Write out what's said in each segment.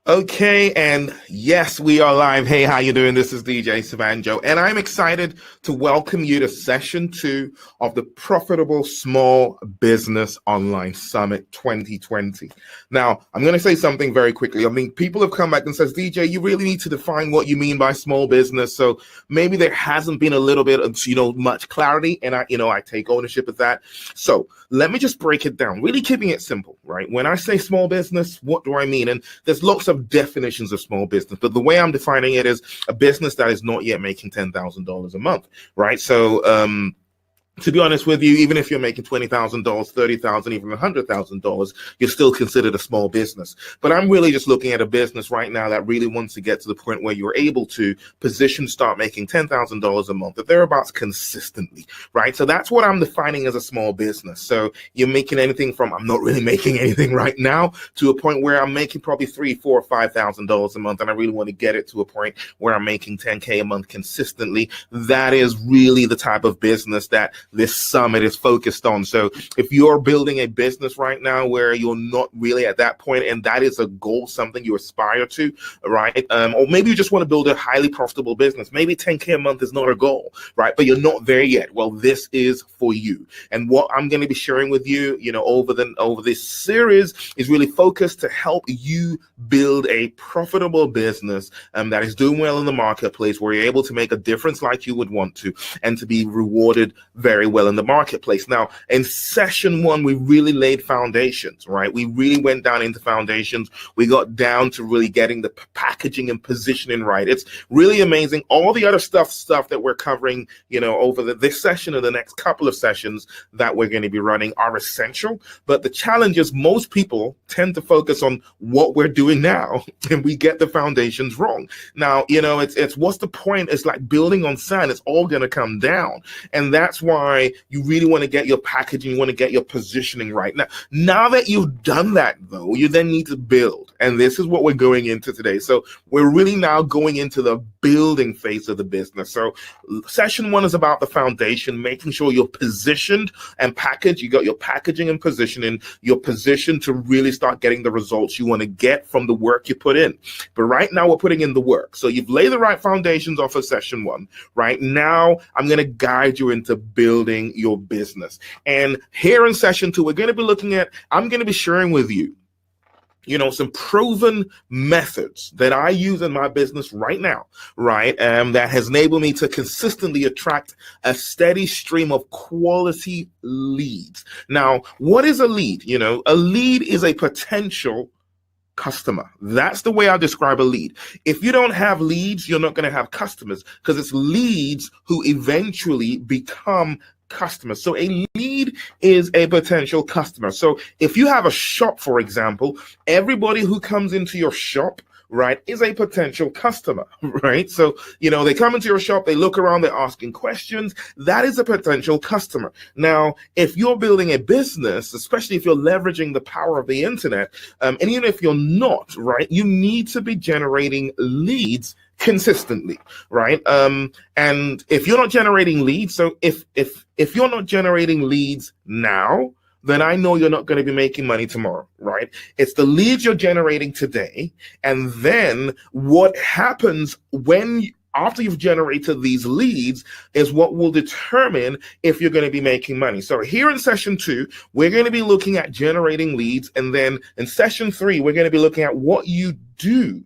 Okay, and yes, we are live. Hey, how you doing? This is DJ Savanjo, and I'm excited to welcome you to session 2 of the Profitable Small Business Online Summit 2020. Now, I'm going to say something very quickly. I mean, people have come back and says, DJ, you really need to define what you mean by small business. So maybe there hasn't been a little bit of, much clarity, and I take ownership of that. So let me just break it down, really keeping it simple, right? When I say small business, what do I mean? And there's lots of definitions of small business, but the way I'm defining it is a business that is not yet making $10,000 a month, right? So, to be honest with you, even if you're making $20,000, $30,000, even $100,000, you're still considered a small business. But I'm really just looking at a business right now that really wants to get to the point where you're able to start making $10,000 a month, or thereabouts consistently, right? So that's what I'm defining as a small business. So you're making anything from, I'm not really making anything right now, to a point where I'm making probably $3,000, $4,000, $5,000 a month, and I really want to get it to a point where I'm making 10K a month consistently. That is really the type of business that this summit is focused on. So if you're building a business right now where you're not really at that point, and that is a goal, something you aspire to, right? Or maybe you just want to build a highly profitable business. Maybe 10K a month is not a goal, right? But you're not there yet. Well, this is for you. And what I'm going to be sharing with you, over this series is really focused to help you build a profitable business that is doing well in the marketplace, where you're able to make a difference like you would want to, and to be rewarded very well in the marketplace. Now, in session 1, we really laid foundations, right? We really went down into foundations. We got down to really getting the packaging and positioning right. It's really amazing. All the other stuff that we're covering, over this session and the next couple of sessions that we're going to be running are essential. But the challenge is most people tend to focus on what we're doing now, and we get the foundations wrong. Now, it's what's the point? It's like building on sand. It's all going to come down. And that's why you really want to get your packaging, you want to get your positioning right. Now that you've done that, though, you then need to build. And this is what we're going into today. So we're really now going into the building phase of the business. So session 1 is about the foundation, making sure you're positioned and packaged. You got your packaging and positioning, you're positioned to really start getting the results you want to get from the work you put in. But right now we're putting in the work. So you've laid the right foundations off of session 1. Right now, I'm going to guide you into building your business. And here in session 2, we're going to be I'm going to be sharing with you, some proven methods that I use in my business right now, right? That has enabled me to consistently attract a steady stream of quality leads. Now, what is a lead? A lead is a potential customer. That's the way I describe a lead. If you don't have leads, you're not going to have customers, because it's leads who eventually become customers. So a lead is a potential customer. So if you have a shop, for example, everybody who comes into your shop, right, is a potential customer, right? So, they come into your shop, they look around, they're asking questions. That is a potential customer. Now, if you're building a business, especially if you're leveraging the power of the internet, and even if you're not, right, you need to be generating leads consistently, right? And if you're not generating leads, so if you're not generating leads now, then I know you're not going to be making money tomorrow, right? It's the leads you're generating today. And then what happens after you've generated these leads is what will determine if you're going to be making money. So here in session 2, we're going to be looking at generating leads. And then in session 3, we're going to be looking at what you do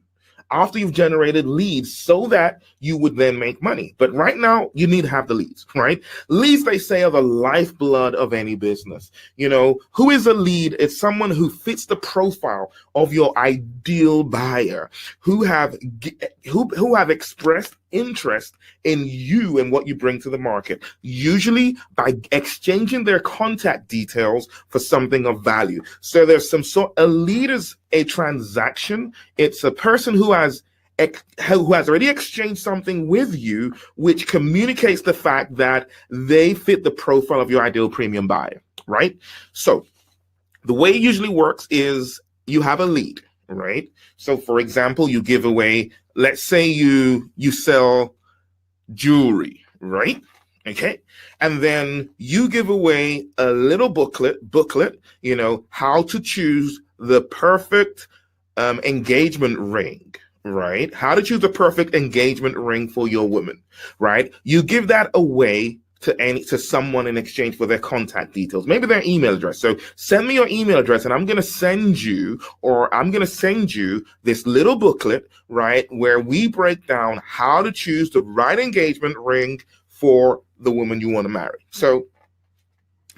after you've generated leads so that you would then make money. But right now, you need to have the leads, right? Leads, they say, are the lifeblood of any business. Who is a lead? It's someone who fits the profile of your ideal buyer, who have expressed interest in you and what you bring to the market, usually by exchanging their contact details for something of value. So there's a lead is a transaction. It's a person who has already exchanged something with you, which communicates the fact that they fit the profile of your ideal premium buyer, right? So the way it usually works is you have a lead, right? So for example, you give away, let's say you sell jewelry, right? Okay. And then you give away a little booklet, how to choose the perfect engagement ring, right? How to choose the perfect engagement ring for your woman, right? You give that away to someone in exchange for their contact details, maybe their email address. So send me your email address and I'm going to send you this little booklet, right, where we break down how to choose the right engagement ring for the woman you want to marry. So,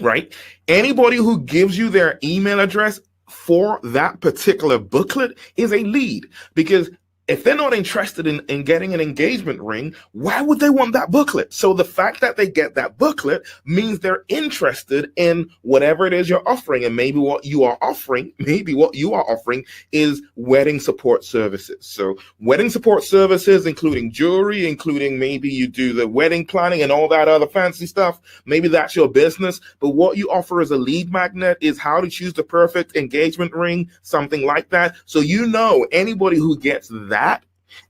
right, anybody who gives you their email address for that particular booklet is a lead, because if they're not interested in getting an engagement ring, why would they want that booklet? So the fact that they get that booklet means they're interested in whatever it is you're offering. And maybe what you are offering is wedding support services. So wedding support services, including jewelry, including maybe you do the wedding planning and all that other fancy stuff. Maybe that's your business. But what you offer as a lead magnet is how to choose the perfect engagement ring, something like that. So anybody who gets that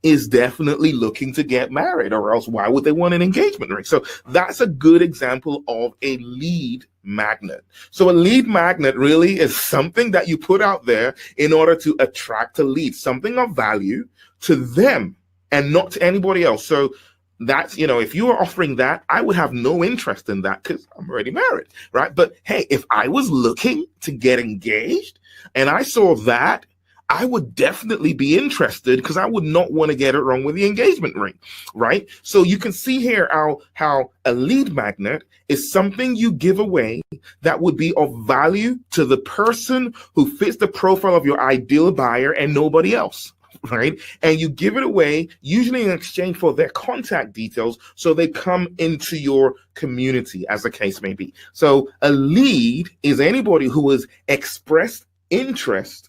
is definitely looking to get married, or else why would they want an engagement ring? So that's a good example of a lead magnet. So a lead magnet really is something that you put out there in order to attract a lead, something of value to them and not to anybody else. So that's, if you were offering that, I would have no interest in that because I'm already married, right? But hey, if I was looking to get engaged and I saw that, I would definitely be interested because I would not want to get it wrong with the engagement ring, right? So you can see here how a lead magnet is something you give away that would be of value to the person who fits the profile of your ideal buyer and nobody else, right? And you give it away usually in exchange for their contact details so they come into your community, as the case may be. So a lead is anybody who has expressed interest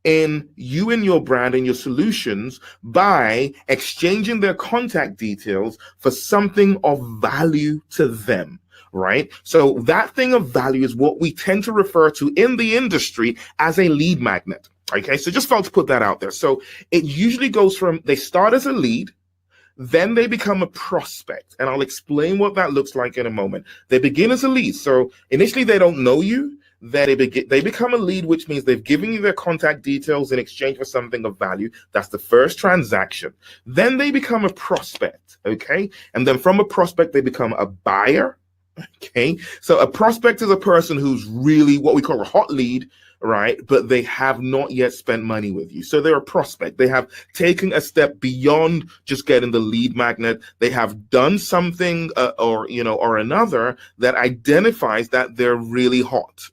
in you and your brand and your solutions by exchanging their contact details for something of value to them, right? So that thing of value is what we tend to refer to in the industry as a lead magnet. Okay, so just felt to put that out there. So it usually goes from, they start as a lead, then they become a prospect. And I'll explain what that looks like in a moment. They begin as a lead. So initially they don't know you. They become a lead, which means they've given you their contact details in exchange for something of value. That's the first transaction. Then they become a prospect, okay? And then from a prospect, they become a buyer, okay? So a prospect is a person who's really what we call a hot lead, right? But they have not yet spent money with you. So they're a prospect. They have taken a step beyond just getting the lead magnet. They have done something or another that identifies that they're really hot,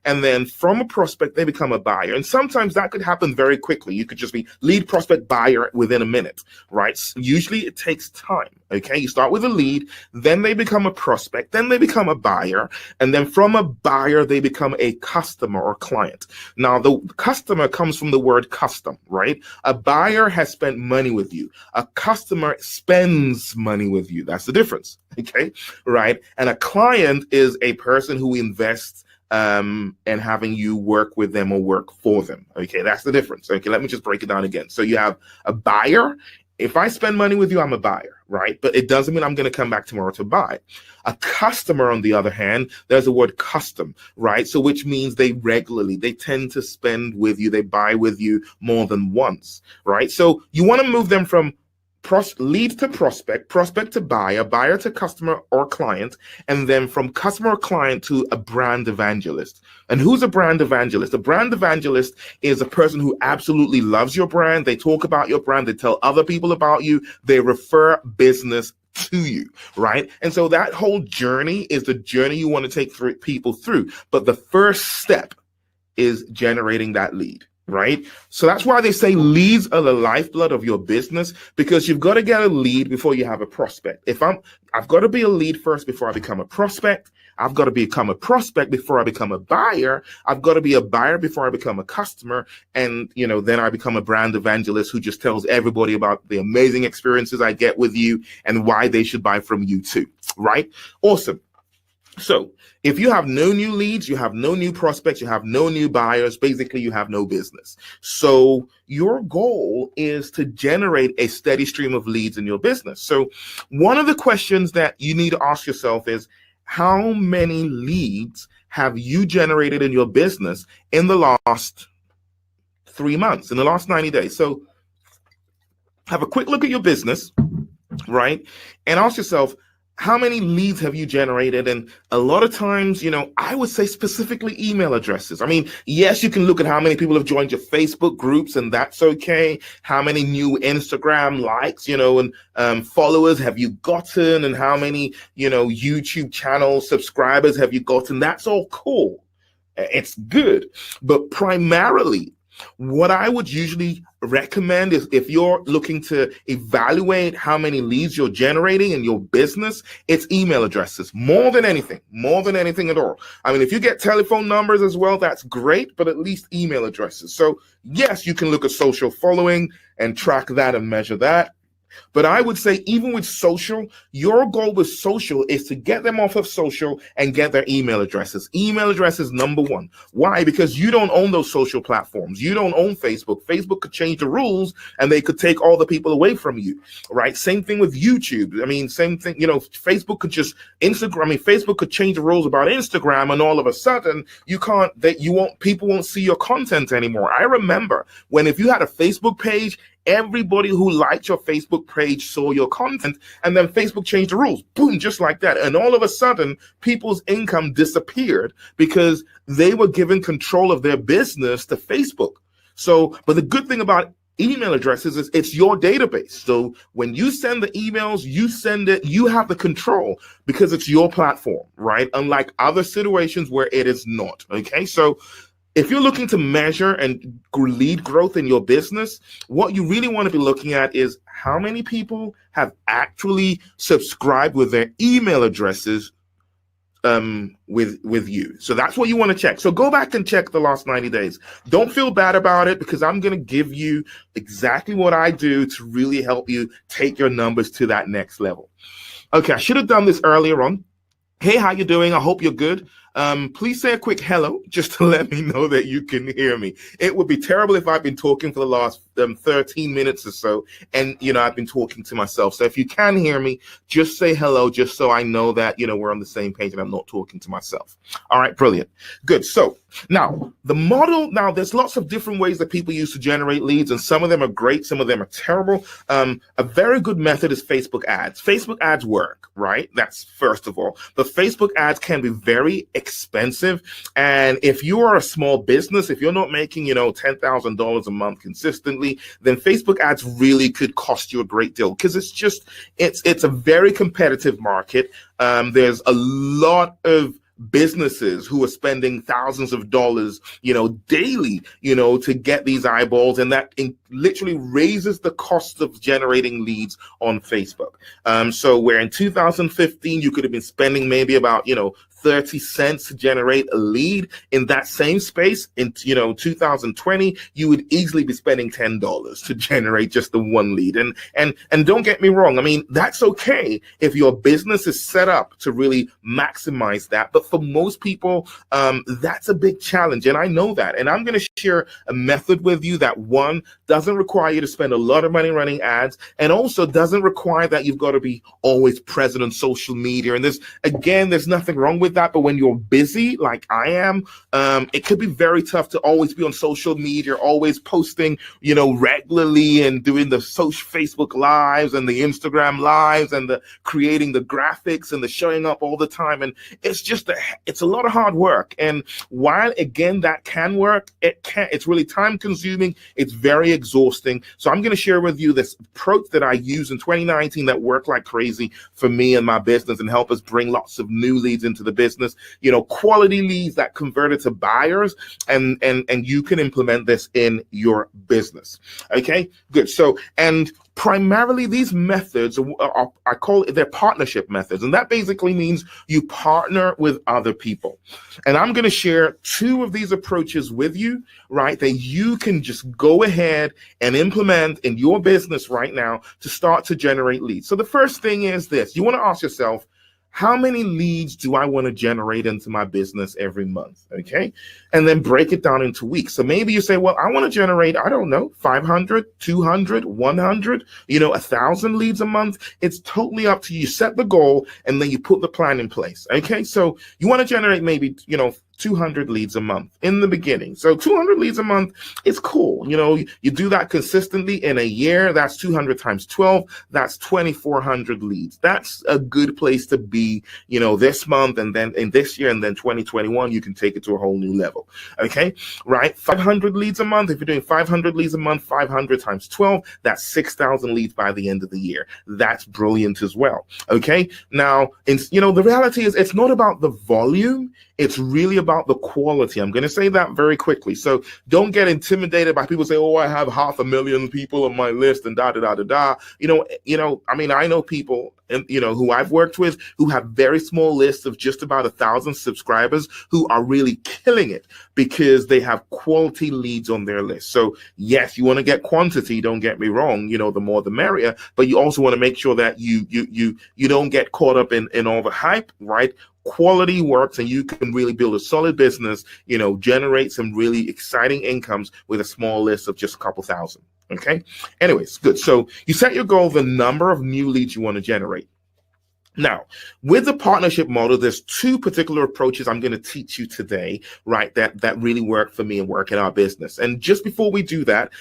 and then from a prospect, they become a buyer. And sometimes that could happen very quickly. You could just be lead, prospect, buyer within a minute, right? Usually it takes time. Okay. You start with a lead, then they become a prospect, then they become a buyer. And then from a buyer, they become a customer or client. Now, the customer comes from the word custom, right? A buyer has spent money with you. A customer spends money with you. That's the difference, okay? Right? And a client is a person who invests and having you work with them or work for them, okay? That's the difference, okay? Let me just break it down again. So you have a buyer. If I spend money with you, I'm a buyer, right? But it doesn't mean I'm going to come back tomorrow to buy. A customer, on the other hand, there's the word custom, right? So which means they tend to spend with you, they buy with you more than once, right? So you want to move them from lead to prospect, prospect to buyer, buyer to customer or client, and then from customer or client to a brand evangelist. And who's a brand evangelist? A brand evangelist is a person who absolutely loves your brand. They talk about your brand. They tell other people about you. They refer business to you, right? And so that whole journey is the journey you want to take people through. But the first step is generating that lead. Right? So that's why they say leads are the lifeblood of your business, because you've got to get a lead before you have a prospect. I've got to be a lead first before I become a prospect. I've got to become a prospect before I become a buyer. I've got to be a buyer before I become a customer. And, then I become a brand evangelist who just tells everybody about the amazing experiences I get with you and why they should buy from you too. Right? Awesome. So if you have no new leads, you have no new prospects, you have no new buyers, basically you have no business. So your goal is to generate a steady stream of leads in your business. So one of the questions that you need to ask yourself is, how many leads have you generated in your business in the last 3 months, in the last 90 days. So have a quick look at your business, right? And ask yourself, how many leads have you generated? And a lot of times, I would say specifically email addresses. I mean, yes, you can look at how many people have joined your Facebook groups, and that's okay. How many new Instagram likes, and followers have you gotten? And how many, YouTube channel subscribers have you gotten? That's all cool. It's good. But primarily, what I would usually recommend is, if you're looking to evaluate how many leads you're generating in your business, it's email addresses more than anything at all. I mean, if you get telephone numbers as well, that's great, but at least email addresses. So yes, you can look at social following and track that and measure that. But I would say, even with social, your goal with social is to get them off of social and get their email addresses. Email addresses, number one. Why? Because you don't own those social platforms. You don't own Facebook. Facebook could change the rules and they could take all the people away from you, right? Same thing with YouTube. I mean, same thing, Facebook could just Facebook could change the rules about Instagram, and all of a sudden people won't see your content anymore. I remember if you had a Facebook page, everybody who liked your Facebook page saw your content, and then Facebook changed the rules. Boom, just like that. And all of a sudden, people's income disappeared because they were given control of their business to Facebook. So, but the good thing about email addresses is it's your database. So when you send the emails, you have the control because it's your platform, right? Unlike other situations where it is not. Okay, so if you're looking to measure and lead growth in your business, what you really want to be looking at is how many people have actually subscribed with their email addresses with you. So that's what you want to check. So go back and check the last 90 days. Don't feel bad about it, because I'm going to give you exactly what I do to really help you take your numbers to that next level. Okay, I should have done this earlier on. Hey, how you doing? I hope you're good. Please say a quick hello just to let me know that you can hear me. It would be terrible if I've been talking for the last 13 minutes or so, and I've been talking to myself. So if you can hear me, just say hello, just so I know that we're on the same page and I'm not talking to myself. All right, brilliant. Good. So now the model. Now there's lots of different ways that people use to generate leads, and some of them are great, some of them are terrible. A very good method is Facebook ads. Facebook ads work, right? That's first of all. But Facebook ads can be very expensive. And if you are a small business, if you're not making, $10,000 a month consistently, then Facebook ads really could cost you a great deal, because it's a very competitive market. There's a lot of businesses who are spending thousands of dollars, daily, to get these eyeballs, and that literally raises the cost of generating leads on Facebook. So where in 2015 you could have been spending maybe about 30 cents to generate a lead, in that same space in 2020 you would easily be spending $10 to generate just the one lead. And don't get me wrong, I mean, that's okay if your business is set up to really maximize that, but for most people that's a big challenge, and I know that. And I'm going to share a method with you that, one, doesn't require you to spend a lot of money running ads, and also doesn't require that you've got to be always present on social media. And there's nothing wrong with that, but when you're busy like I am, it could be very tough to always be on social media, always posting, regularly, and doing the social Facebook lives and the Instagram lives and the creating the graphics and the showing up all the time. And it's a lot of hard work. And while again that can work, it's really time consuming. It's very exhausting. So I'm going to share with you this approach that I use in 2019 that worked like crazy for me and my business, and help us bring lots of new leads into the business, quality leads that converted to buyers, and you can implement this in your business. Okay, good. So, and primarily these methods I call it, they're partnership methods, and that basically means you partner with other people. And I'm going to share two of these approaches with you, right, that you can just go ahead and implement in your business right now to start to generate leads. So the first thing is this: you want to ask yourself, how many leads do I want to generate into my business every month? Okay. And then break it down into weeks. So maybe you say, well, I want to generate, 500, 200, 100, 1,000 leads a month. It's totally up to you. You set the goal and then you put the plan in place. Okay. So you want to generate maybe, 200 leads a month in the beginning. So 200 leads a month is cool. You do that consistently in a year. That's 200 times 12. That's 2,400 leads. That's a good place to be, this month, and then in this year, and then 2021, you can take it to a whole new level. Okay, right? 500 leads a month. If you're doing 500 leads a month, 500 times 12, that's 6,000 leads by the end of the year. That's brilliant as well. Okay, now, the reality is it's not about the volume. It's really about the quality. I'm going to say that very quickly. So don't get intimidated by people say, oh, I have 500,000 people on my list and da, da, da, da, da. I know people who I've worked with who have very small lists of just about 1,000 subscribers who are really killing it because they have quality leads on their list. So yes, you want to get quantity. Don't get me wrong. The more the merrier, but you also want to make sure that you don't get caught up in all the hype, right? Quality works, and you can really build a solid business, generate some really exciting incomes with a small list of just a couple thousand. Okay. Anyways, good. So you set your goal, the number of new leads you want to generate. Now, with the partnership model, there's two particular approaches I'm going to teach you today, right, that really work for me and work in our business. And just before we do that,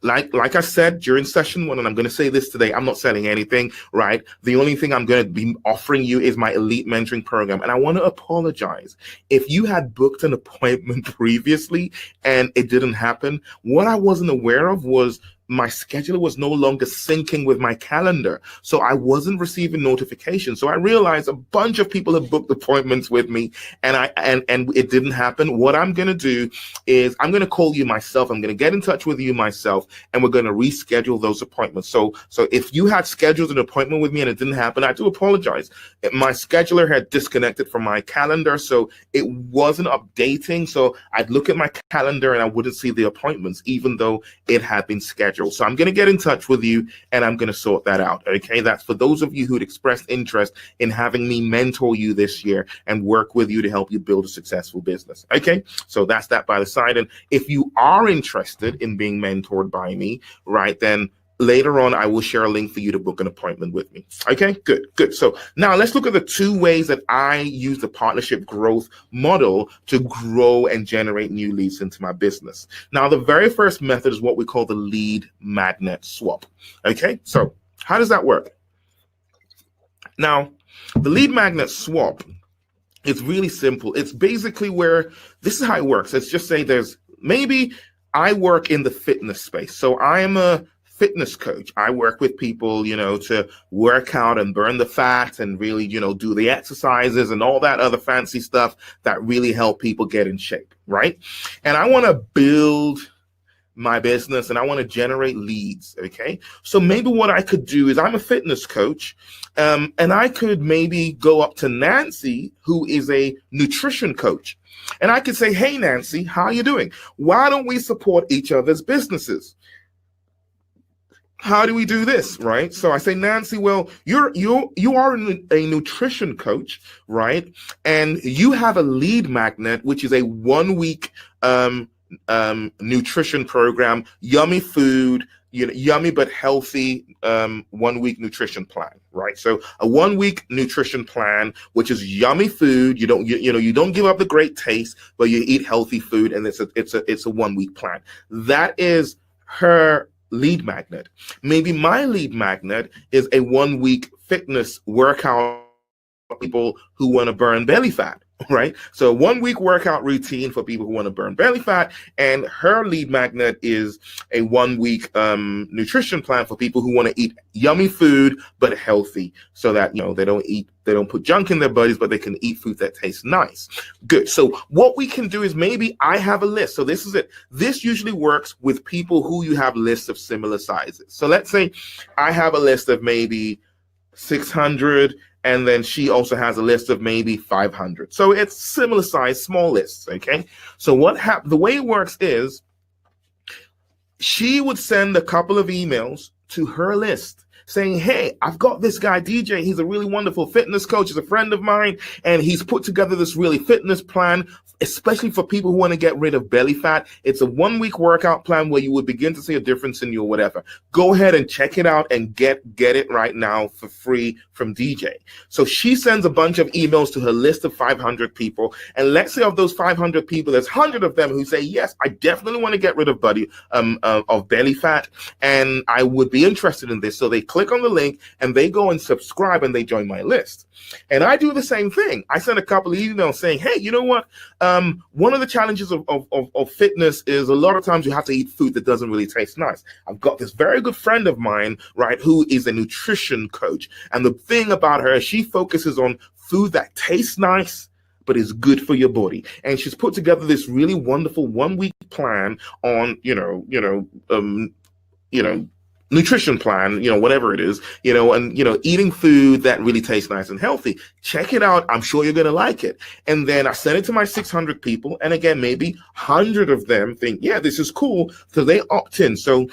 like I said during session one, and I'm going to say this today, I'm not selling anything, right? The only thing I'm going to be offering you is my elite mentoring program. And I want to apologize. If you had booked an appointment previously and it didn't happen, what I wasn't aware of was my scheduler was no longer syncing with my calendar. So I wasn't receiving notifications. So I realized a bunch of people have booked appointments with me and it didn't happen. What I'm going to do is I'm going to call you myself. I'm going to get in touch with you myself, and we're going to reschedule those appointments. So if you had scheduled an appointment with me and it didn't happen, I do apologize. My scheduler had disconnected from my calendar, so it wasn't updating. So I'd look at my calendar and I wouldn't see the appointments, even though it had been scheduled. So I'm going to get in touch with you and I'm going to sort that out. Okay. That's for those of you who'd expressed interest in having me mentor you this year and work with you to help you build a successful business. Okay. So that's that by the side. And if you are interested in being mentored by me, right, then later on, I will share a link for you to book an appointment with me. Okay, good. So now let's look at the two ways that I use the partnership growth model to grow and generate new leads into my business. Now, the very first method is what we call the lead magnet swap. Okay, so how does that work? Now, the lead magnet swap is really simple. It's basically where this is how it works. Let's just say maybe I work in the fitness space. So I am a fitness coach. I work with people, to work out and burn the fat and really, do the exercises and all that other fancy stuff that really help people get in shape, right? And I want to build my business and I want to generate leads. Okay. So maybe what I could do is I'm a fitness coach, and I could maybe go up to Nancy, who is a nutrition coach. And I could say, hey, Nancy, how are you doing? Why don't we support each other's businesses? How do we do this, right? So I say, Nancy, well, you are a nutrition coach, right? And you have a lead magnet, which is a 1 week nutrition program, yummy food, yummy but healthy 1 week nutrition plan, right? So a 1 week nutrition plan, which is yummy food. You don't give up the great taste, but you eat healthy food, and it's a 1 week plan. That is her lead magnet. Maybe my lead magnet is a 1 week fitness workout for people who want to burn belly fat, right? So 1 week workout routine for people who want to burn belly fat, and her lead magnet is a 1 week nutrition plan for people who want to eat yummy food but healthy, so that they don't put junk in their bodies, but they can eat food that tastes nice. Good. So what we can do is maybe I have a list. So this is it. This usually works with people who you have lists of similar sizes. So let's say I have a list of maybe 600, and then she also has a list of maybe 500. So it's similar size, small lists. Okay. So the way it works is she would send a couple of emails to her list saying, hey, I've got this guy, DJ. He's a really wonderful fitness coach. He's a friend of mine, and he's put together this really fitness plan especially for people who want to get rid of belly fat. It's a 1-week workout plan where you would begin to see a difference in your whatever. Go ahead and check it out and get it right now for free from DJ. So she sends a bunch of emails to her list of 500 people. And let's say of those 500 people, there's 100 of them who say, yes, I definitely want to get rid of belly fat, and I would be interested in this. So they click on the link and they go and subscribe and they join my list. And I do the same thing. I send a couple of emails saying, hey, you know what? One of the challenges of fitness is a lot of times you have to eat food that doesn't really taste nice. I've got this very good friend of mine, right, who is a nutrition coach. And the thing about her, she focuses on food that tastes nice, but is good for your body. And she's put together this really wonderful 1-week plan on, nutrition plan, whatever it is, and, eating food that really tastes nice and healthy. Check it out. I'm sure you're going to like it. And then I sent it to my 600 people. And again, maybe 100 of them think, yeah, this is cool. So they opt in. So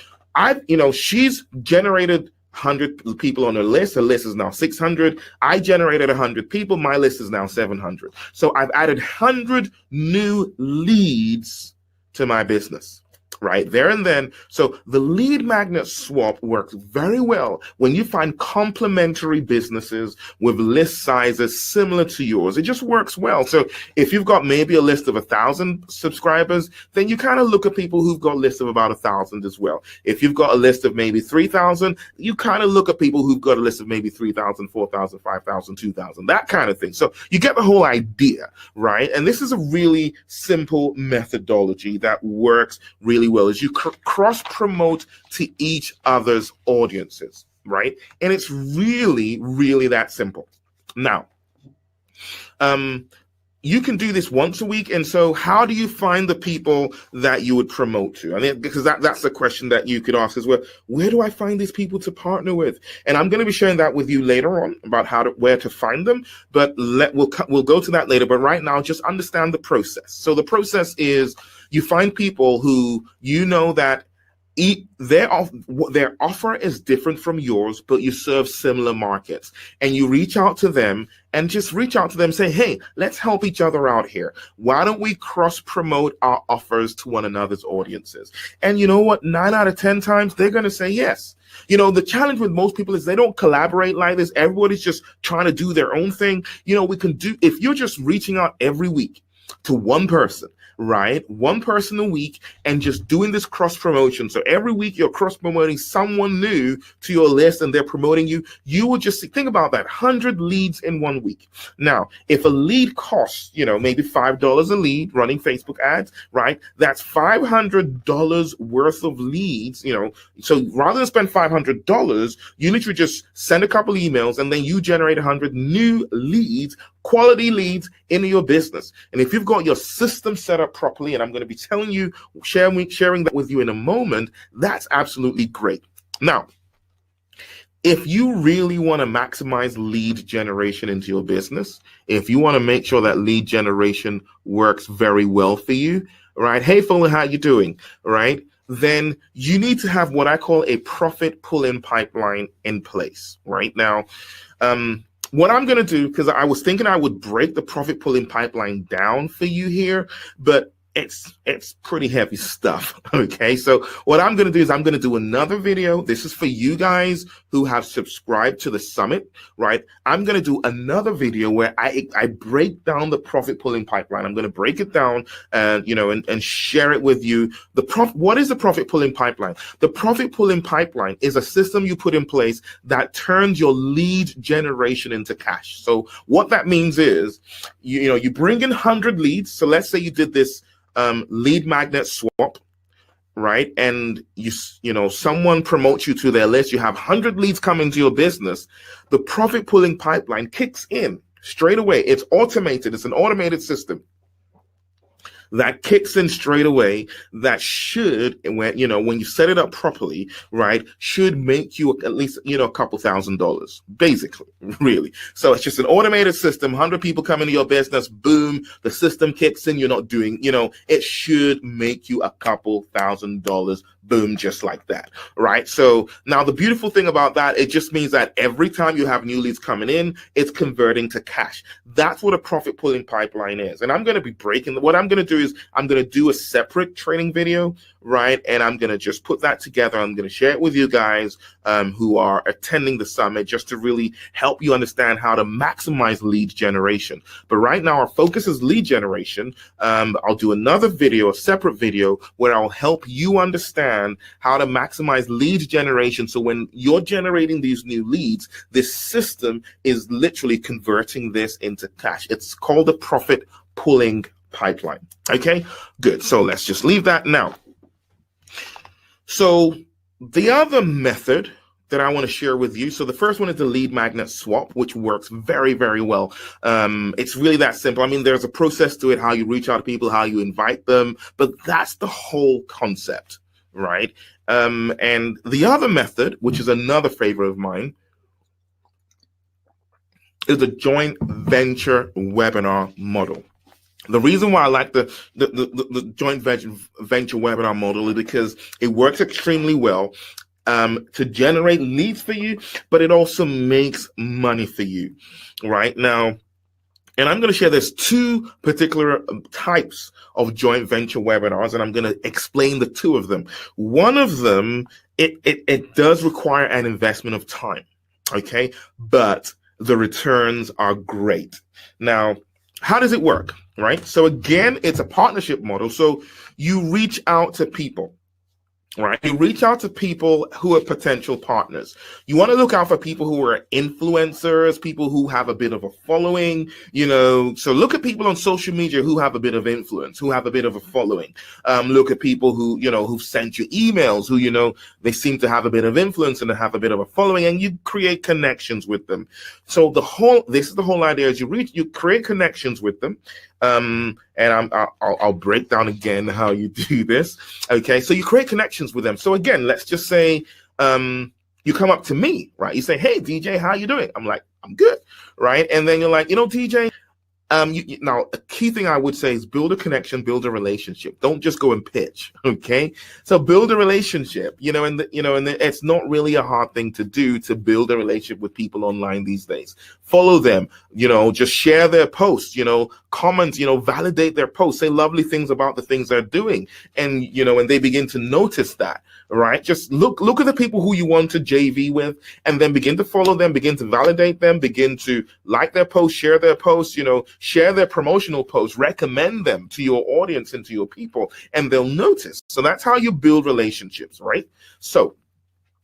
she's generated 100 people on her list. Her list is now 600. I generated 100 people. My list is now 700. So I've added 100 new leads to my business. Right there and then. So the lead magnet swap works very well when you find complementary businesses with list sizes similar to yours. It just works well. So if you've got maybe a list of 1,000 subscribers, then you kind of look at people who've got a list of about 1,000 as well. If you've got a list of maybe 3,000, you kind of look at people who've got a list of maybe 3,000, 4,000, 5,000, 2,000, that kind of thing. So you get the whole idea, right? And this is a really simple methodology that works really well, is you cross promote to each other's audiences, right? And it's really, really that simple. Now, you can do this once a week. And so how do you find the people that you would promote to? I mean, because that's the question that you could ask as well. Where do I find these people to partner with? And I'm going to be sharing that with you later on about where to find them. But we'll go to that later. But right now, just understand the process. So the process is you find people who that their offer is different from yours, but you serve similar markets, and you reach out to them and say, hey, let's help each other out here. Why don't we cross promote our offers to one another's audiences? And you know what? 9 out of 10 times they're going to say yes. The challenge with most people is they don't collaborate like this. Everybody's just trying to do their own thing. If you're just reaching out every week to one person, right? One person a week, and just doing this cross promotion. So every week you're cross promoting someone new to your list and they're promoting you. You would just think about that, 100 leads in 1 week. Now, if a lead costs, maybe $5 a lead running Facebook ads, right? That's $500 worth of leads, So rather than spend $500, you literally just send a couple emails and then you generate 100 new leads, quality leads into your business. And if you've got your system set up properly, and I'm going to be telling you, sharing that with you in a moment, that's absolutely great. Now, if you really want to maximize lead generation into your business, if you want to make sure that lead generation works very well for you, right? Hey, Fuller, how you doing? Right? Then you need to have what I call a profit pull-in pipeline in place right now. What I'm going to do, because I was thinking I would break the profit pulling pipeline down for you here, but it's pretty heavy stuff. Okay. So what I'm going to do is I'm going to do another video. This is for you guys who have subscribed to the summit, right? I'm going to do another video where I break down the profit pulling pipeline. I'm going to break it down and, and share it with you. What is the profit pulling pipeline? The profit pulling pipeline is a system you put in place that turns your lead generation into cash. So what that means is, you bring in 100 leads. So let's say you did this lead magnet swap, right? And someone promotes you to their list. You have 100 leads come into your business. The profit pulling pipeline kicks in straight away. It's automated. It's an automated system that kicks in straight away. That should, when when you set it up properly, right, should make you at least a couple $1,000, basically, really. So it's just an automated system. 100 people come into your business, boom, the system kicks in. You're not doing, it should make you a couple $1,000, boom, just like that, right? So now the beautiful thing about that, it just means that every time you have new leads coming in, it's converting to cash. That's what a profit pulling pipeline is. And I'm going to be breaking, what I'm going to do is I'm going to do a separate training video, right? And I'm going to just put that together. I'm going to share it with you guys who are attending the summit, just to really help you understand how to maximize lead generation. But right now our focus is lead generation. I'll do another video, a separate video, where I'll help you understand how to maximize lead generation. So when you're generating these new leads, this system is literally converting this into cash. It's called a profit pulling pipeline. Okay, good. So let's just leave that now. So the other method that I want to share with you. So the first one is the lead magnet swap, which works very, very well. It's really that simple. I mean, there's a process to it, how you reach out to people, how you invite them, but that's the whole concept, right? And the other method, which is another favorite of mine, is the joint venture webinar model. The reason why I like the joint venture webinar model is because it works extremely well to generate leads for you, but it also makes money for you right now. And I'm going to share there's two particular types of joint venture webinars, and I'm going to explain the two of them. One of them, it does require an investment of time, okay? But the returns are great. Now, how does it work, right? So again, it's a partnership model. So you reach out to people, right? You reach out to people who are potential partners. You want to look out for people who are influencers, people who have a bit of a following, so look at people on social media who have a bit of influence, who have a bit of a following. Look at people who, who've sent you emails, who, they seem to have a bit of influence and have a bit of a following, and you create connections with them. So this is the whole idea is you create connections with them. And I'll break down again how you do this. Okay, so you create connections with them. So again, let's just say you come up to me, right? You say, "Hey, DJ, how you doing?" I'm like, "I'm good," right? And then you're like, DJ. Now, a key thing I would say is build a connection, build a relationship. Don't just go and pitch, okay? So build a relationship, and it's not really a hard thing to do to build a relationship with people online these days. Follow them, just share their posts, comment, validate their posts, say lovely things about the things they're doing, and and they begin to notice that. Right? Just look at the people who you want to JV with, and then begin to follow them, begin to validate them, begin to like their posts, share their posts, share their promotional posts, recommend them to your audience and to your people, and they'll notice. So that's how you build relationships, right? So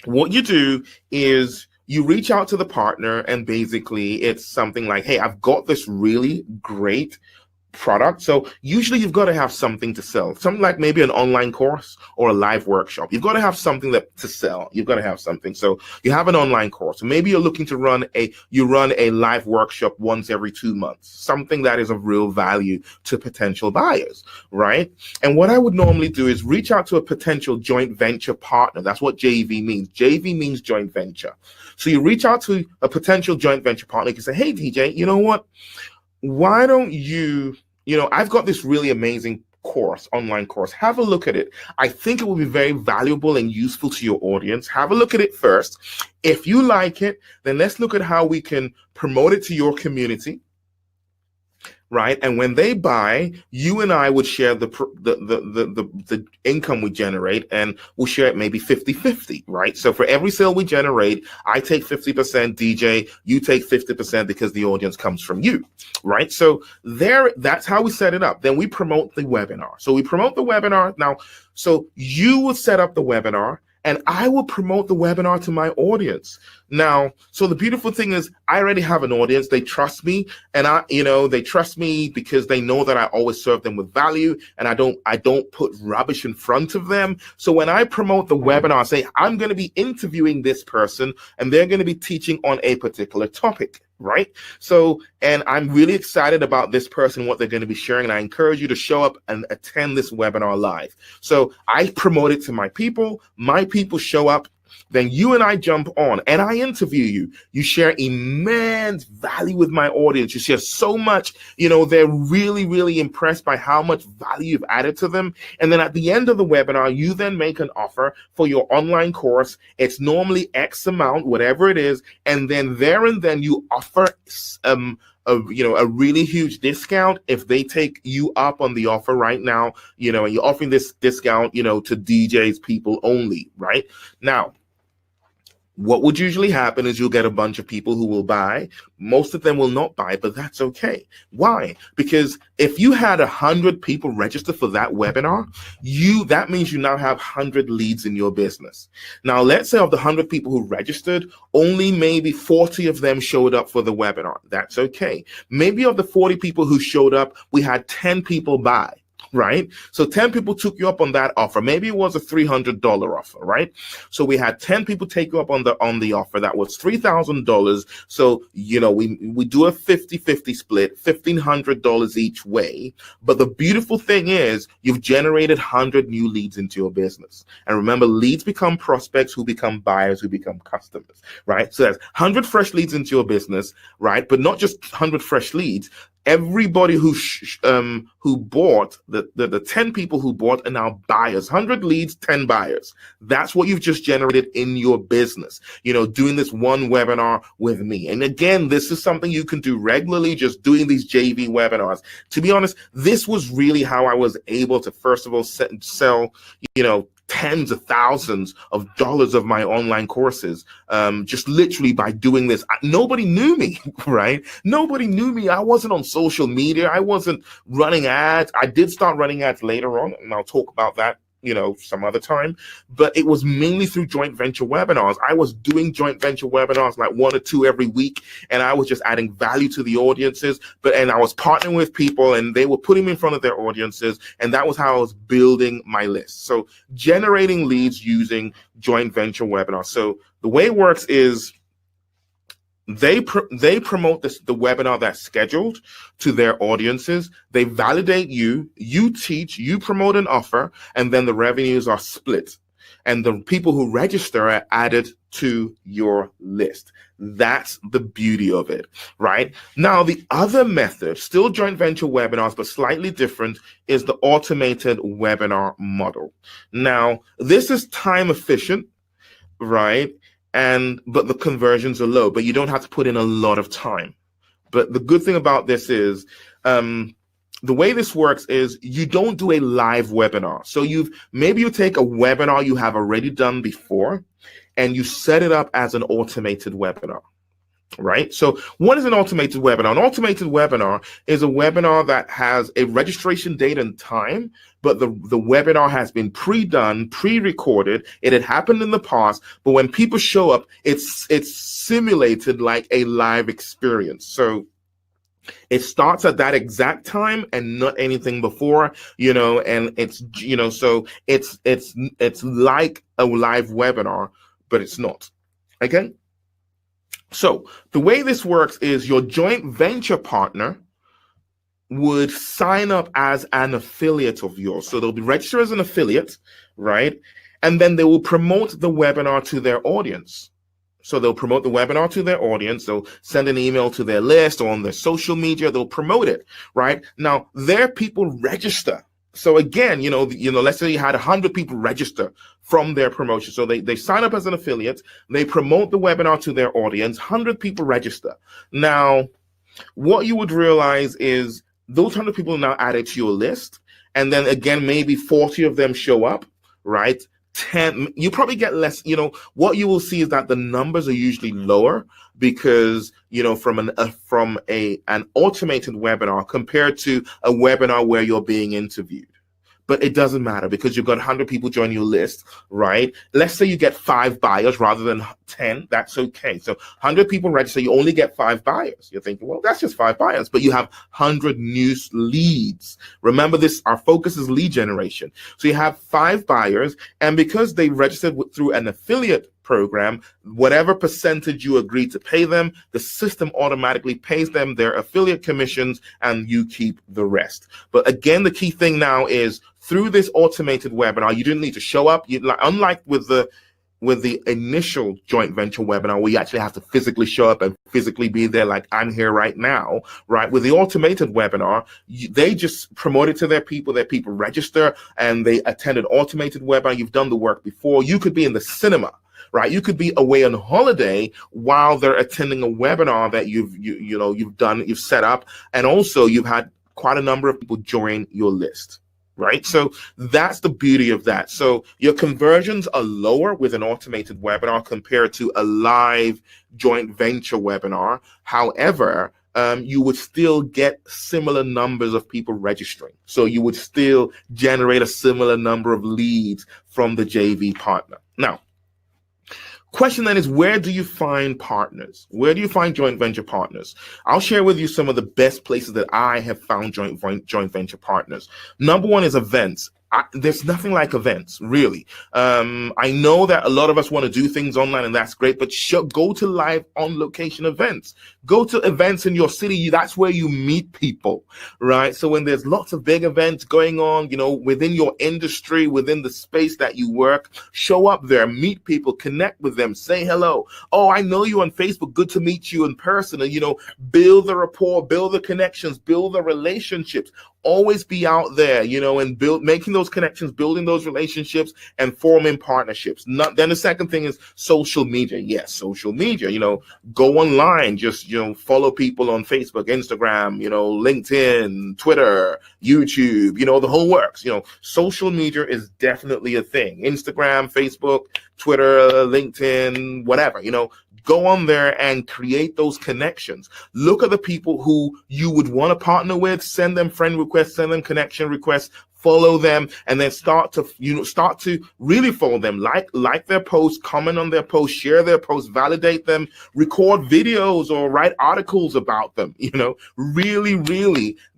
what you do is you reach out to the partner, and basically it's something like, "Hey, I've got this really great product." So usually you've got to have something to sell, something like maybe an online course or a live workshop. You've got to have something to sell. You've got to have something. So you have an online course. Maybe you're looking to run a live workshop once every 2 months, something that is of real value to potential buyers, right? And what I would normally do is reach out to a potential joint venture partner. That's what JV means. JV means joint venture. So you reach out to a potential joint venture partner. You can say, "Hey, DJ, you know what? Why don't you, I've got this really amazing course, online course. Have a look at it. I think it will be very valuable and useful to your audience. Have a look at it first. If you like it, then let's look at how we can promote it to your community." Right? And when they buy, you and I would share the income we generate, and we'll share it maybe 50-50, right? So for every sale we generate, I take 50%, DJ, you take 50% because the audience comes from you, right? So that's how we set it up. Then we promote the webinar. So we promote the webinar. Now, so you will set up the webinar, and I will promote the webinar to my audience. Now, so the beautiful thing is I already have an audience. They trust me, and they trust me because they know that I always serve them with value, and I don't put rubbish in front of them. So when I promote the webinar, I say I'm going to be interviewing this person, and they're going to be teaching on a particular topic, right? So, and I'm really excited about this person, what they're going to be sharing, and I encourage you to show up and attend this webinar live. So I promote it to my people show up, then you and I jump on and I interview you. You share immense value with my audience. You share so much, they're really, really impressed by how much value you've added to them. And then at the end of the webinar, you then make an offer for your online course. It's normally X amount, whatever it is. And then there and then you offer a really huge discount if they take you up on the offer right now, and you're offering this discount, to DJs, people only, right? Now, what would usually happen is you'll get a bunch of people who will buy. Most of them will not buy, but that's okay. Why? Because if you had 100 people register for that webinar, that means you now have 100 leads in your business. Now, let's say of the 100 people who registered, only maybe 40 of them showed up for the webinar. That's okay. Maybe of the 40 people who showed up, we had 10 people buy. Right? So 10 people took you up on that offer. Maybe it was a $300 offer, right? So we had 10 people take you up on the offer. That was $3,000. So, we do a 50-50 split, $1,500 each way. But the beautiful thing is you've generated 100 new leads into your business. And remember, leads become prospects who become buyers, who become customers, right? So that's 100 fresh leads into your business, right? But not just 100 fresh leads. Everybody who bought, the 10 people who bought are now buyers. 100 leads, 10 buyers. That's what you've just generated in your business, doing this one webinar with me. And again, this is something you can do regularly, just doing these JV webinars. To be honest, this was really how I was able to, first of all, sell, tens of thousands of dollars of my online courses, just literally by doing this. Nobody knew me, right? Nobody knew me. I wasn't on social media. I wasn't running ads. I did start running ads later on, and I'll talk about that some other time, but it was mainly through joint venture webinars. I was doing joint venture webinars like 1 or 2 every week, and I was just adding value to the audiences, and I was partnering with people and they were putting me in front of their audiences, and that was how I was building my list. So generating leads using joint venture webinars. So the way it works is they promote the webinar that's scheduled to their audiences. They validate you teach, you promote an offer, and then the revenues are split. And the people who register are added to your list. That's the beauty of it, right? Now, the other method, still joint venture webinars, but slightly different, is the automated webinar model. Now, this is time efficient, right? But the conversions are low, but you don't have to put in a lot of time. But the good thing about this is, the way this works is you don't do a live webinar. So maybe you take a webinar you have already done before and you set it up as an automated webinar. Right? So what is an automated webinar? An automated webinar is a webinar that has a registration date and time, but the webinar has been pre-done, pre-recorded. It had happened in the past, but when people show up, it's simulated like a live experience. So it starts at that exact time and not anything before, and it's, so it's like a live webinar, but it's not. Okay? So the way this works is your joint venture partner would sign up as an affiliate of yours. So they'll be registered as an affiliate, right? And then they will promote the webinar to their audience. So they'll promote the webinar to their audience. They'll send an email to their list or on their social media. They'll promote it, right? Now, their people register. So again, let's say you had 100 people register from their promotion. So they sign up as an affiliate, they promote the webinar to their audience, 100 people register. Now, what you would realize is those 100 people are now added to your list. And then again, maybe 40 of them show up, right? 10, you probably get less. What you will see is that the numbers are usually lower because, from an automated webinar compared to a webinar where you're being interviewed. but it doesn't matter because you've got 100 people join your list, right? Let's say you get 5 buyers rather than 10. That's okay. So 100 people register, you only get 5 buyers. You're thinking, well, that's just 5 buyers, but you have 100 new leads. Remember this, our focus is lead generation. So you have 5 buyers, and because they registered through an affiliate program, whatever percentage you agree to pay them, the system automatically pays them their affiliate commissions and you keep the rest. But again, the key thing now is through this automated webinar, you didn't need to show up. Unlike with the initial joint venture webinar where you actually have to physically show up and physically be there like I'm here right now, right? With the automated webinar, they just promote it to their people register and they attend an automated webinar. You've done the work before. You could be in the cinema, right? You could be away on holiday while they're attending a webinar that you've set up. And also you've had quite a number of people join your list. Right? So that's the beauty of that. So your conversions are lower with an automated webinar compared to a live joint venture webinar. However, you would still get similar numbers of people registering. So you would still generate a similar number of leads from the JV partner. Now, question then is, where do you find partners? Where do you find joint venture partners? I'll share with you some of the best places that I have found joint venture partners. Number one is events. There's nothing like events, really. I know that a lot of us want to do things online, and that's great, but go to live on location events. Go to events in your city. That's where you meet people, right? So when there's lots of big events going on, within your industry, within the space that you work, show up there, meet people, connect with them, say hello. Oh, I know you on Facebook. Good to meet you in person. And, build the rapport, build the connections, build the relationships. Always be out there, and making those connections, building those relationships, and forming partnerships. Then the second thing is social media. Yes, social media. Go online. Just follow people on Facebook, Instagram, LinkedIn, Twitter, YouTube. The whole works. Social media is definitely a thing. Instagram, Facebook, Twitter, LinkedIn, whatever. Go on there and create those connections. Look at the people who you would want to partner with, send them friend requests, send them connection requests, follow them, and then start to really follow them, like their posts, comment on their posts, share their posts, validate them, record videos or write articles about them, really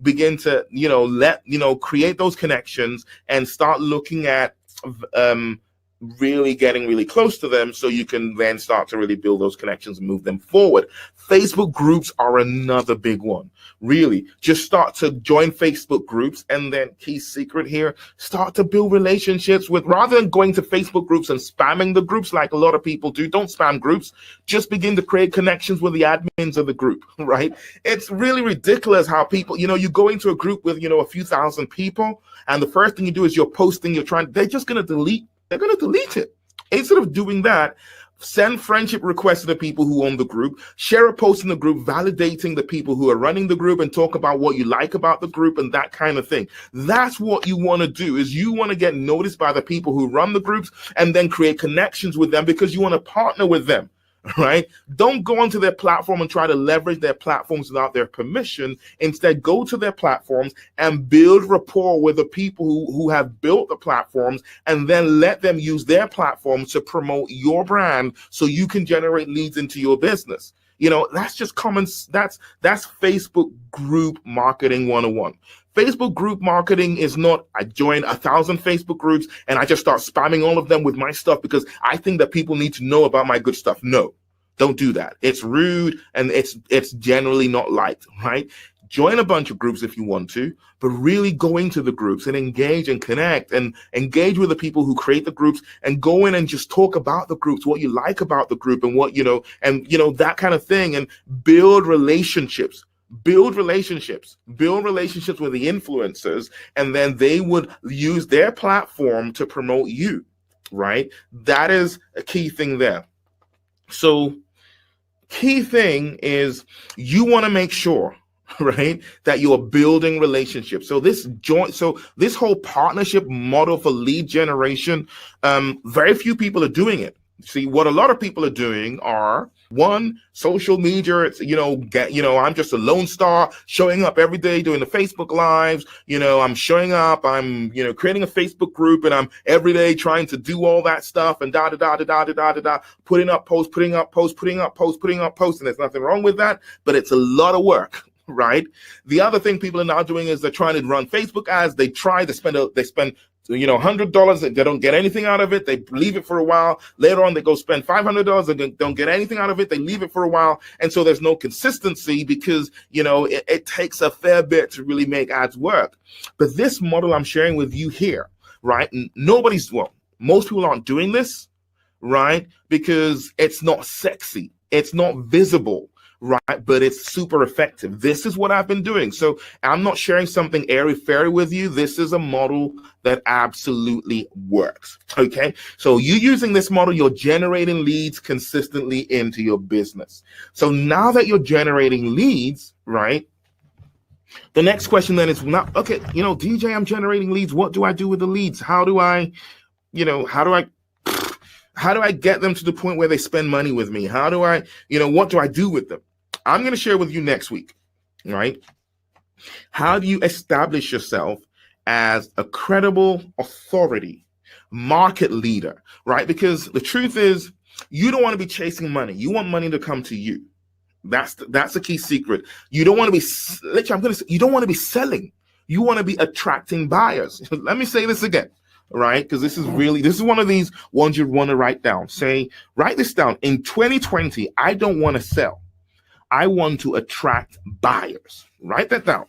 begin to, create those connections and start looking at, really getting really close to them so you can then start to really build those connections and move them forward. Facebook groups are another big one. Really, just start to join Facebook groups, and then key secret here, start to build relationships with, rather than going to Facebook groups and spamming the groups like a lot of people do. Don't spam groups. Just begin to create connections with the admins of the group, right? It's really ridiculous how people, you go into a group with, a few thousand people, and the first thing you do is you're posting, they're just going to delete. They're going to delete it. Instead of doing that, send friendship requests to the people who own the group, share a post in the group, validating the people who are running the group, and talk about what you like about the group and that kind of thing. That's what you want to do, is you want to get noticed by the people who run the groups and then create connections with them because you want to partner with them. Right? Don't go onto their platform and try to leverage their platforms without their permission. Instead, go to their platforms and build rapport with the people who have built the platforms, and then let them use their platforms to promote your brand so you can generate leads into your business. That's just common. That's Facebook group marketing 101. Facebook group marketing is not, I join 1,000 Facebook groups and I just start spamming all of them with my stuff because I think that people need to know about my good stuff. No, don't do that. It's rude and it's generally not liked, right? Join a bunch of groups if you want to, but really go into the groups and engage and connect and engage with the people who create the groups, and go in and just talk about the groups, what you like about the group and what, that kind of thing, and build relationships. Build relationships with the influencers, and then they would use their platform to promote you, right? That is a key thing there. So key thing is you want to make sure, right, that you are building relationships. So this whole partnership model for lead generation, very few people are doing it. See, what a lot of people are doing are One, social media, it's, I'm just a lone star showing up every day doing the Facebook lives. I'm showing up, I'm, creating a Facebook group, and I'm every day trying to do all that stuff and putting up posts, putting up posts, putting up posts, putting up posts. And there's nothing wrong with that, but it's a lot of work. Right. The other thing people are now doing is they're trying to run Facebook ads. They spend $100. They don't get anything out of it. They leave it for a while. Later on, they go spend $500 and don't get anything out of it. They leave it for a while. And so there's no consistency because, it takes a fair bit to really make ads work. But this model I'm sharing with you here, right? Most people aren't doing this, right? Because it's not sexy. It's not visible. Right, but it's super effective. This is what I've been doing. So I'm not sharing something airy-fairy with you. This is a model that absolutely works. Okay, so you using this model, you're generating leads consistently into your business. So now that you're generating leads, right? The next question then is DJ, I'm generating leads. What do I do with the leads? How do I get them to the point where they spend money with me? How do I, what do I do with them? I'm going to share with you next week, right? How do you establish yourself as a credible authority, market leader, right? Because the truth is, you don't want to be chasing money. You want money to come to you. That's the key secret. You don't want to be, you don't want to be selling. You want to be attracting buyers. Let me say this again. Right? Because this is one of these ones you want to write down. Write this down. In 2020, I don't want to sell. I want to attract buyers. Write that down.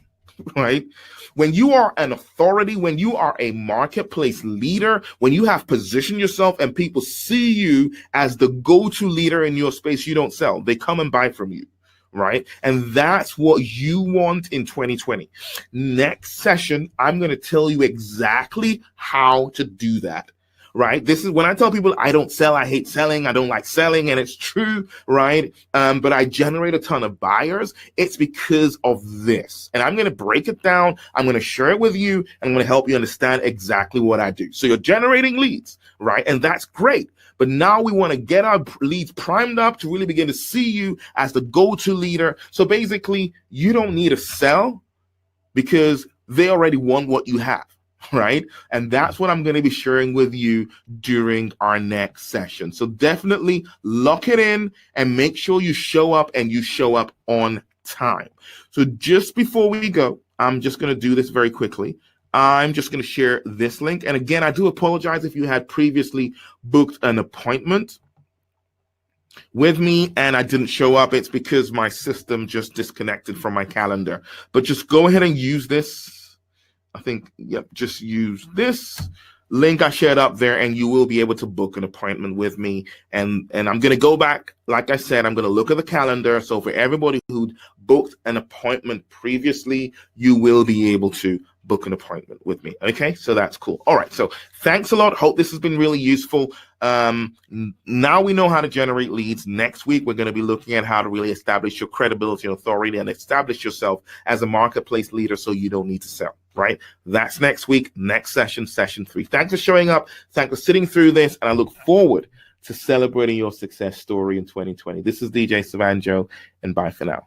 Right? When you are an authority, when you are a marketplace leader, when you have positioned yourself and people see you as the go-to leader in your space, you don't sell. They come and buy from you. Right? And that's what you want in 2020. Next session, I'm going to tell you exactly how to do that. Right? This is when I tell people I don't sell, I hate selling, I don't like selling, and it's true, right? But I generate a ton of buyers. It's because of this. And I'm going to break it down. I'm going to share it with you, and I'm going to help you understand exactly what I do. So you're generating leads, right? And that's great. But now we want to get our leads primed up to really begin to see you as the go-to leader. So basically, you don't need to sell because they already want what you have, right? And that's what I'm going to be sharing with you during our next session. So definitely lock it in and make sure you show up and you show up on time. So just before we go, I'm just going to do this very quickly. I'm just going to share this link. And again, I do apologize if you had previously booked an appointment with me and I didn't show up. It's because my system just disconnected from my calendar. But just go ahead and use this. I think, just use this link I shared up there and you will be able to book an appointment with me. And I'm going to go back. Like I said, I'm going to look at the calendar. So for everybody who booked an appointment previously, you will be able to book an appointment with me. Okay, so that's cool. All right, so thanks a lot. Hope this has been really useful. Now we know how to generate leads. Next week, we're going to be looking at how to really establish your credibility and authority and establish yourself as a marketplace leader so you don't need to sell, right? That's next week, next session, session 3. Thanks for showing up. Thanks for sitting through this. And I look forward to celebrating your success story in 2020. This is DJ Savanjo, and bye for now.